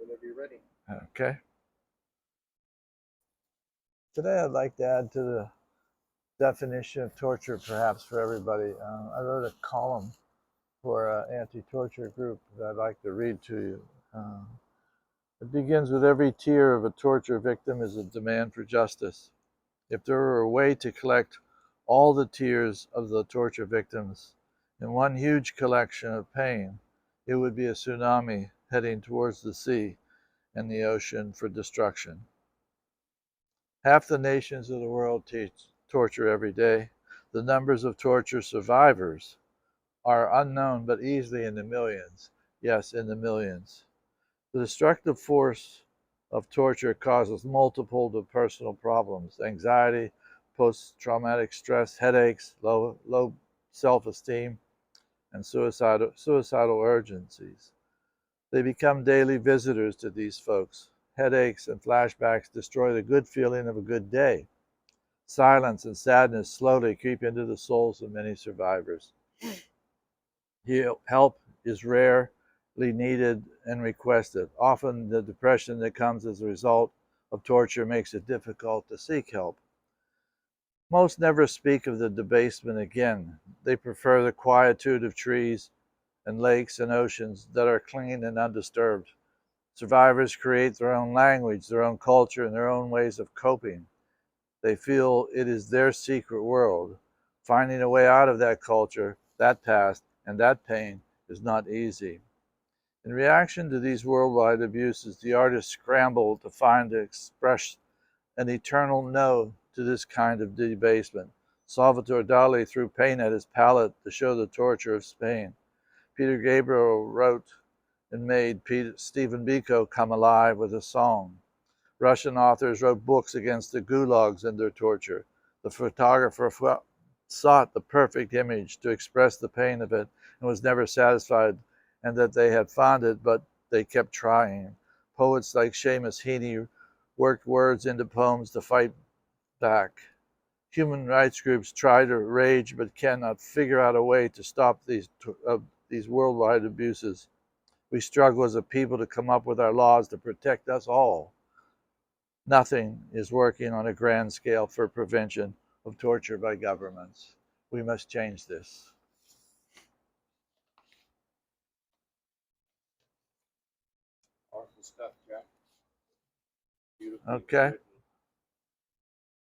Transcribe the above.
Whenever you're ready. Okay. Today I'd like to add to the definition of torture, perhaps for everybody. I wrote a column for an anti-torture group that I'd like to read to you. It begins with every tear of a torture victim is a demand for justice. If there were a way to collect all the tears of the torture victims in one huge collection of pain, it would be a tsunami heading towards the sea and the ocean for destruction. Half the nations of the world teach torture every day. The numbers of torture survivors are unknown, but easily in the millions. Yes, in the millions. The destructive force of torture causes multiple personal problems: anxiety, post-traumatic stress, headaches, low self-esteem, and suicidal urgencies. They become daily visitors to these folks. Headaches and flashbacks destroy the good feeling of a good day. Silence and sadness slowly creep into the souls of many survivors. Help is rarely needed and requested. Often the depression that comes as a result of torture makes it difficult to seek help. Most never speak of the debasement again. They prefer the quietude of trees and lakes and oceans that are clean and undisturbed. Survivors create their own language, their own culture, and their own ways of coping. They feel it is their secret world. Finding a way out of that culture, that past, and that pain is not easy. In reaction to these worldwide abuses, the artists scramble to find to express an eternal no to this kind of debasement. Salvatore Dali threw paint at his palette to show the torture of Spain. Peter Gabriel wrote and made Stephen Biko come alive with a song. Russian authors wrote books against the gulags and their torture. The photographer sought the perfect image to express the pain of it and was never satisfied, and that they had found it, but they kept trying. Poets like Seamus Heaney worked words into poems to fight back. Human rights groups try to rage but cannot figure out a way to stop these worldwide abuses. We struggle as a people to come up with our laws to protect us all. Nothing is working on a grand scale for prevention of torture by governments. We must change this. Powerful stuff, Jack. Beautiful. Okay.